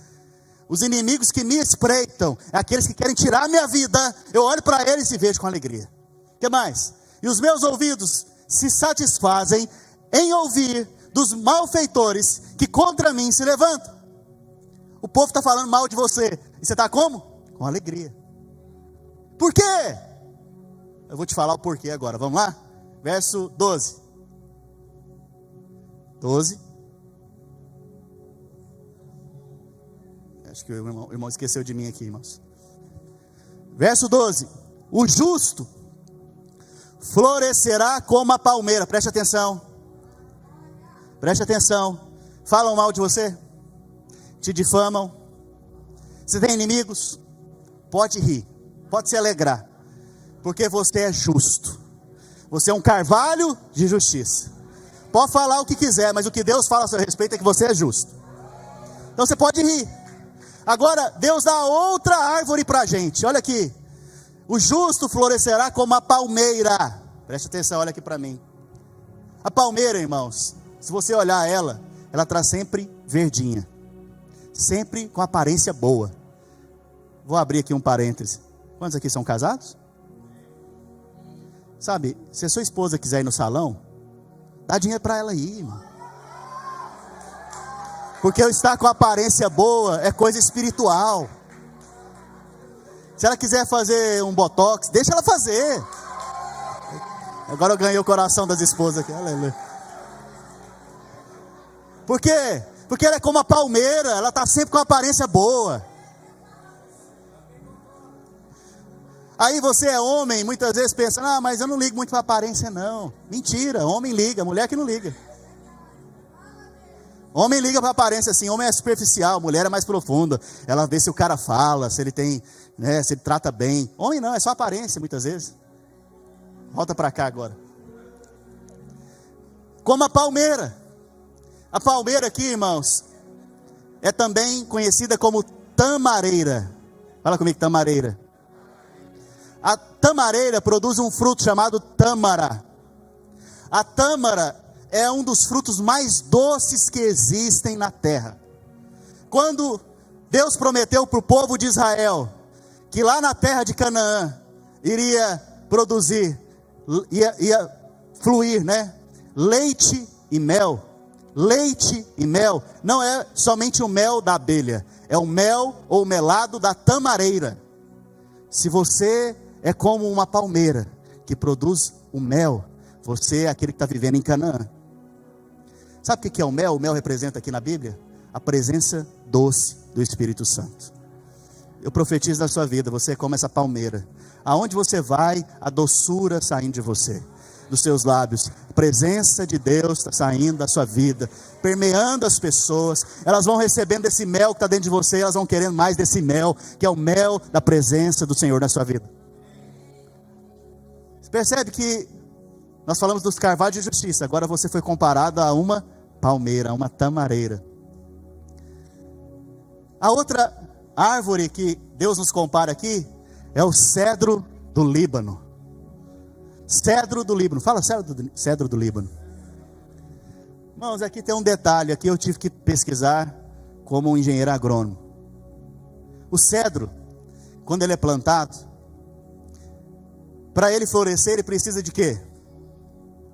Os inimigos que me espreitam, é aqueles que querem tirar a minha vida, eu olho para eles e vejo com alegria. O que mais? E os meus ouvidos se satisfazem em ouvir dos malfeitores que contra mim se levantam. O povo está falando mal de você, e você está como? Com alegria. Por quê? Eu vou te falar o porquê agora, vamos lá? Verso 12. 12. Acho que o irmão esqueceu de mim aqui, irmãos. Verso 12. O justo florescerá como a palmeira. Preste atenção. Preste atenção. Falam mal de você? Te difamam? Você tem inimigos? Pode rir. Pode se alegrar. Porque você é justo. Você é um carvalho de justiça. Pode falar o que quiser, mas o que Deus fala a seu respeito é que você é justo. Então você pode rir. Agora, Deus dá outra árvore para a gente. Olha aqui. O justo florescerá como a palmeira. Preste atenção, olha aqui para mim. A palmeira, irmãos, se você olhar ela traz sempre verdinha. Sempre com aparência boa. Vou abrir aqui um parêntese. Quantos aqui são casados? Sabe, se a sua esposa quiser ir no salão, dá dinheiro para ela ir, irmão. Porque eu estar com aparência boa é coisa espiritual. Se ela quiser fazer um botox, deixa ela fazer. Agora eu ganhei o coração das esposas aqui. Aleluia. Por quê? Porque ela é como a palmeira, ela está sempre com aparência boa. Aí você é homem, muitas vezes pensa, ah, mas eu não ligo muito para aparência não. Mentira, homem liga, mulher que não liga. Homem liga para aparência assim, homem é superficial, mulher é mais profunda. Ela vê se o cara fala, se ele tem, né, se ele trata bem. Homem não, é só aparência muitas vezes. Volta para cá agora. Como a palmeira. A palmeira aqui, irmãos, é também conhecida como tamareira. Fala comigo, tamareira. A tamareira produz um fruto chamado tâmara. A tâmara é um dos frutos mais doces que existem na terra. Quando Deus prometeu para o povo de Israel que lá na terra de Canaã iria produzir, ia fluir, né? Leite e mel. Leite e mel não é somente o mel da abelha, é o mel ou o melado da tamareira. Se você é como uma palmeira que produz o mel, você é aquele que está vivendo em Canaã. Sabe o que é o mel? O mel representa aqui na Bíblia a presença doce do Espírito Santo. Eu profetizo na sua vida, você é como essa palmeira. Aonde você vai, a doçura saindo de você, dos seus lábios. A presença de Deus está saindo da sua vida, permeando as pessoas. Elas vão recebendo esse mel que está dentro de você, elas vão querendo mais desse mel, que é o mel da presença do Senhor na sua vida. Você percebe que nós falamos dos carvalhos de justiça, agora você foi comparado a uma palmeira, a uma tamareira. A outra árvore que Deus nos compara aqui é o cedro do Líbano. Cedro do Líbano, fala cedro do Líbano. Irmãos, aqui tem um detalhe, aqui eu tive que pesquisar como um engenheiro agrônomo. O cedro, quando ele é plantado, para ele florescer, ele precisa de quê?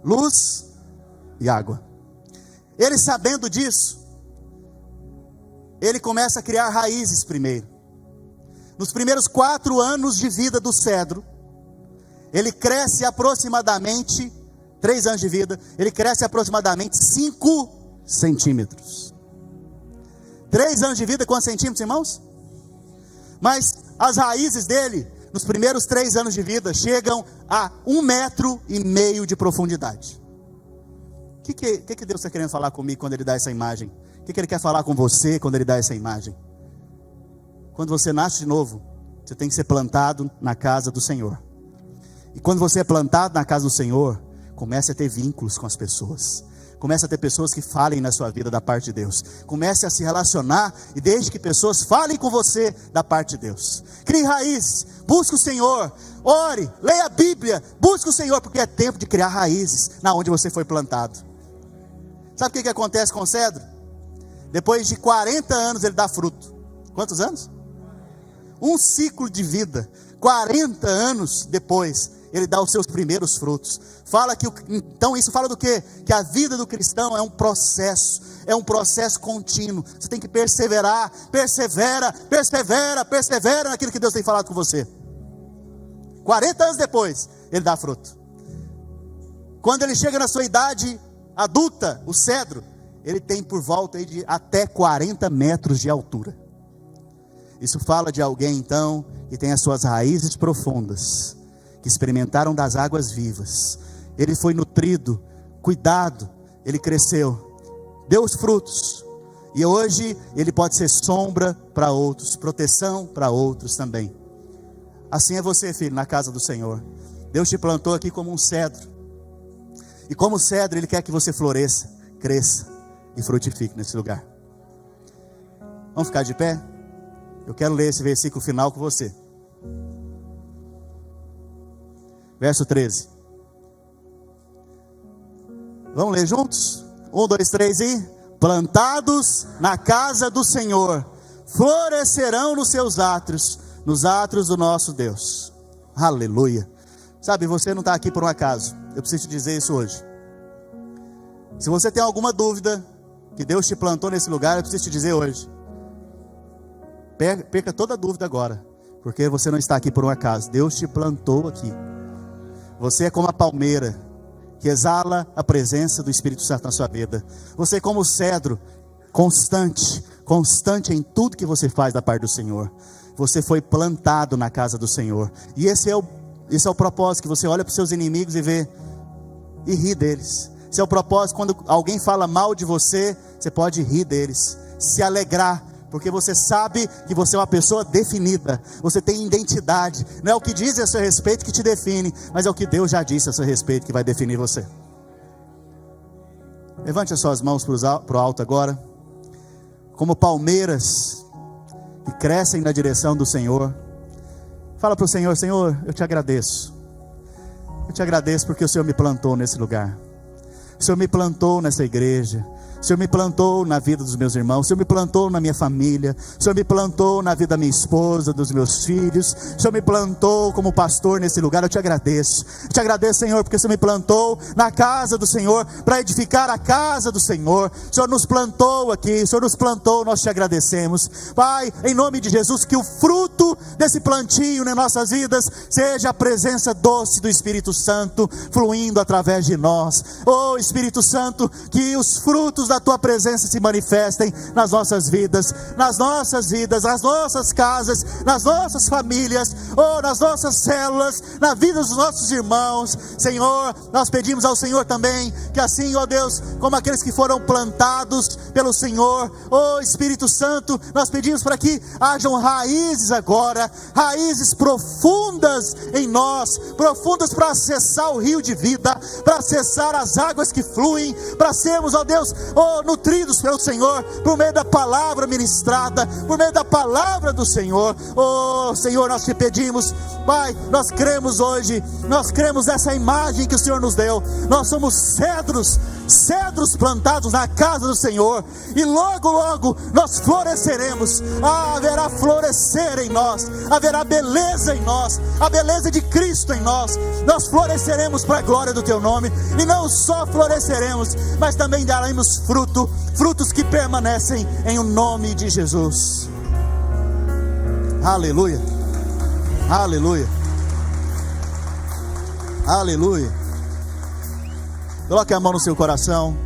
Luz e água. Ele, sabendo disso, ele começa a criar raízes primeiro. Nos primeiros 4 anos de vida do cedro, ele cresce aproximadamente, 3 anos de vida, ele cresce aproximadamente 5 centímetros. 3 anos de vida, quantos centímetros, irmãos? Mas as raízes dele, nos primeiros 3 anos de vida, chegam a 1,5 metros de profundidade. O que Deus está querendo falar comigo quando Ele dá essa imagem? O que Ele quer falar com você quando Ele dá essa imagem? Quando você nasce de novo, você tem que ser plantado na casa do Senhor. E quando você é plantado na casa do Senhor, comece a ter vínculos com as pessoas. Comece a ter pessoas que falem na sua vida da parte de Deus. Comece a se relacionar e deixe que pessoas falem com você da parte de Deus. Crie raízes, busque o Senhor, ore, leia a Bíblia, busque o Senhor, porque é tempo de criar raízes na onde você foi plantado. Sabe o que acontece com o cedro? Depois de 40 anos ele dá fruto. Quantos anos? Um ciclo de vida. 40 anos depois ele dá os seus primeiros frutos. Então isso fala do quê? Que a vida do cristão é um processo contínuo. Você tem que perseverar, persevera naquilo que Deus tem falado com você. 40 anos depois, ele dá fruto. Quando ele chega na sua idade adulta, o cedro, ele tem por volta de até 40 metros de altura. Isso fala de alguém então que tem as suas raízes profundas, que experimentaram das águas vivas. Ele foi nutrido, cuidado, ele cresceu, deu os frutos, e hoje ele pode ser sombra para outros, proteção para outros também. Assim é você, filho, na casa do Senhor. Deus te plantou aqui como um cedro, e como cedro Ele quer que você floresça, cresça e frutifique nesse lugar. Vamos ficar de pé? Eu quero ler esse versículo final com você. Verso 13. Vamos ler juntos? 1, 2, 3 e... Plantados na casa do Senhor, florescerão nos seus átrios, nos átrios do nosso Deus. Aleluia. Sabe, você não está aqui por um acaso. Eu preciso te dizer isso hoje. Se você tem alguma dúvida que Deus te plantou nesse lugar, eu preciso te dizer hoje. Perca toda a dúvida agora, porque você não está aqui por um acaso. Deus te plantou aqui. Você é como a palmeira que exala a presença do Espírito Santo na sua vida. Você é como o cedro, constante em tudo que você faz da parte do Senhor. Você foi plantado na casa do Senhor. E esse é o propósito, que você olha para os seus inimigos e vê e ri deles. Esse é o propósito, quando alguém fala mal de você, você pode rir deles, se alegrar, porque você sabe que você é uma pessoa definida, você tem identidade. Não é o que dizem a seu respeito que te define, mas é o que Deus já disse a seu respeito que vai definir você. Levante as suas mãos para o alto agora, como palmeiras que crescem na direção do Senhor. Fala para o Senhor: Senhor, eu te agradeço. Eu te agradeço porque o Senhor me plantou nesse lugar. o Senhor me plantou nessa igreja, o Senhor me plantou na vida dos meus irmãos, o Senhor me plantou na minha família, o Senhor me plantou na vida da minha esposa, dos meus filhos, o Senhor me plantou como pastor nesse lugar. Eu te agradeço, Senhor, porque o Senhor me plantou na casa do Senhor, para edificar a casa do Senhor. O Senhor nos plantou aqui, o Senhor nos plantou, nós te agradecemos, Pai, em nome de Jesus, que o fruto desse plantio nas nossas vidas seja a presença doce do Espírito Santo, fluindo através de nós. Oh Espírito Santo, que os frutos da tua presença se manifestem nas nossas vidas, nas nossas casas, nas nossas famílias, nas nossas células, na vida dos nossos irmãos. Senhor, nós pedimos ao Senhor também, que assim, ó Deus, como aqueles que foram plantados pelo Senhor, Espírito Santo, nós pedimos para que hajam raízes agora, raízes profundas em nós, profundas para acessar o rio de vida, para acessar as águas que fluem, para sermos, ó Deus, nutridos pelo Senhor, por meio da palavra ministrada, por meio da palavra do Senhor. Senhor, nós te pedimos, Pai, nós cremos hoje, nós cremos nessa imagem que o Senhor nos deu. Nós somos cedros plantados na casa do Senhor, e logo, logo nós floresceremos. Haverá florescer em nós, haverá beleza em nós, a beleza de Cristo em nós. Nós floresceremos para a glória do teu nome, e não só floresceremos, mas também daremos frutos que permanecem em o nome de Jesus. Aleluia, aleluia, aleluia. Coloque a mão no seu coração,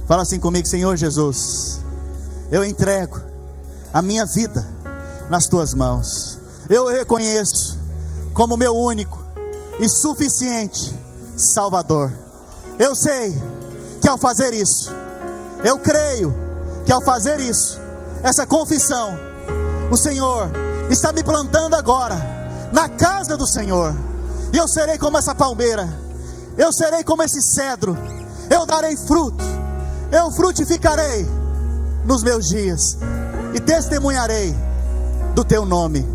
fala assim comigo: Senhor Jesus, eu entrego a minha vida nas tuas mãos. Eu reconheço como meu único e suficiente Salvador. Eu sei que ao fazer isso, eu creio que ao fazer isso, essa confissão, o Senhor está me plantando agora na casa do Senhor, e eu serei como essa palmeira, eu serei como esse cedro, eu darei fruto, eu frutificarei nos meus dias, e testemunharei do teu nome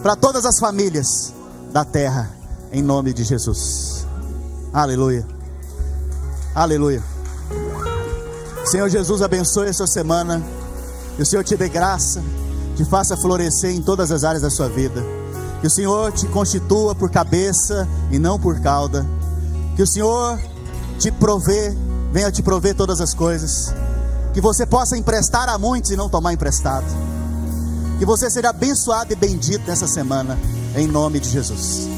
para todas as famílias da terra, em nome de Jesus. Aleluia, aleluia. Senhor Jesus, abençoe a sua semana, que o Senhor te dê graça, te faça florescer em todas as áreas da sua vida, que o Senhor te constitua por cabeça e não por cauda, que o Senhor venha te prover todas as coisas, que você possa emprestar a muitos e não tomar emprestado, que você seja abençoado e bendito nessa semana, em nome de Jesus.